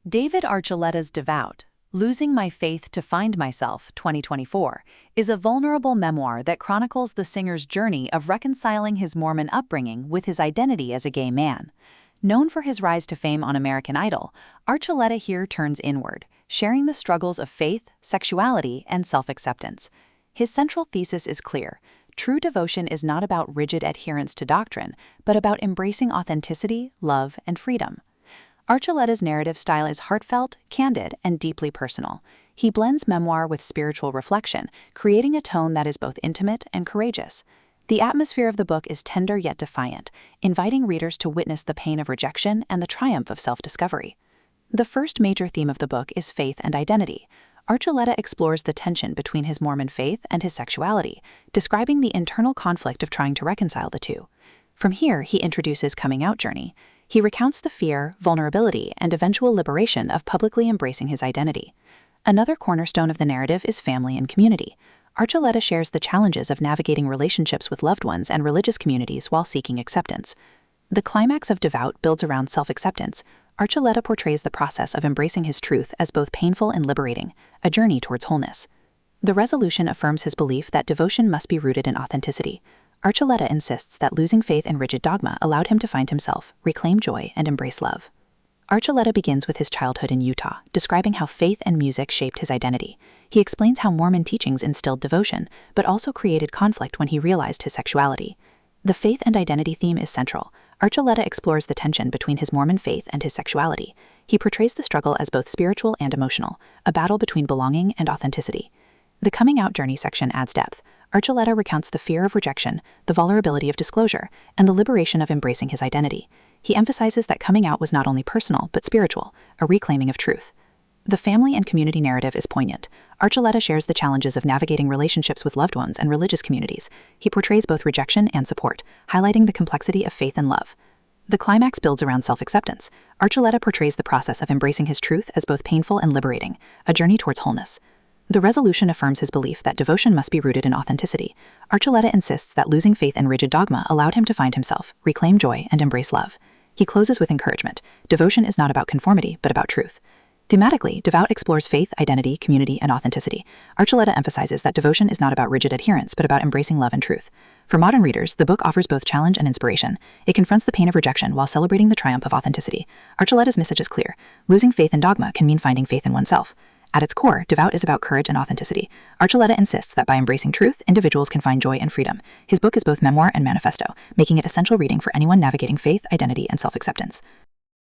David Archuleta's Devout, Losing My Faith to Find Myself, 2024, is a vulnerable memoir that chronicles the singer's journey of reconciling his Mormon upbringing with his identity as a gay man. Known for his rise to fame on American Idol, Archuleta here turns inward, sharing the struggles of faith, sexuality, and self-acceptance. His central thesis is clear. True devotion is not about rigid adherence to doctrine, but about embracing authenticity, love, and freedom. Archuleta's narrative style is heartfelt, candid, and deeply personal. He blends memoir with spiritual reflection, creating a tone that is both intimate and courageous. The atmosphere of the book is tender yet defiant, inviting readers to witness the pain of rejection and the triumph of self-discovery. The first major theme of the book is faith and identity. Archuleta explores the tension between his Mormon faith and his sexuality, describing the internal conflict of trying to reconcile the two. From here, he introduces coming-out journey. He recounts the fear, vulnerability, and eventual liberation of publicly embracing his identity. Another cornerstone of the narrative is family and community. Archuleta shares the challenges of navigating relationships with loved ones and religious communities while seeking acceptance. The climax of Devout builds around self-acceptance. Archuleta portrays the process of embracing his truth as both painful and liberating, a journey towards wholeness. The resolution affirms his belief that devotion must be rooted in authenticity. Archuleta insists that losing faith in rigid dogma allowed him to find himself, reclaim joy, and embrace love. Archuleta begins with his childhood in Utah, describing how faith and music shaped his identity. He explains how Mormon teachings instilled devotion, but also created conflict when he realized his sexuality. The faith and identity theme is central. Archuleta explores the tension between his Mormon faith and his sexuality. He portrays the struggle as both spiritual and emotional, a battle between belonging and authenticity. The coming-out journey section adds depth. Archuleta recounts the fear of rejection, the vulnerability of disclosure, and the liberation of embracing his identity. He emphasizes that coming out was not only personal, but spiritual, a reclaiming of truth. The family and community narrative is poignant. Archuleta shares the challenges of navigating relationships with loved ones and religious communities. He portrays both rejection and support, highlighting the complexity of faith and love. The climax builds around self-acceptance. Archuleta portrays the process of embracing his truth as both painful and liberating, a journey towards wholeness. The resolution affirms his belief that devotion must be rooted in authenticity. Archuleta insists that losing faith in rigid dogma allowed him to find himself, reclaim joy, and embrace love. He closes with encouragement. Devotion is not about conformity, but about truth. Thematically, Devout explores faith, identity, community, and authenticity. Archuleta emphasizes that devotion is not about rigid adherence, but about embracing love and truth. For modern readers, the book offers both challenge and inspiration. It confronts the pain of rejection while celebrating the triumph of authenticity. Archuleta's message is clear. Losing faith in dogma can mean finding faith in oneself. At its core, Devout is about courage and authenticity. Archuleta insists that by embracing truth, individuals can find joy and freedom. His book is both memoir and manifesto, making it essential reading for anyone navigating faith, identity, and self-acceptance.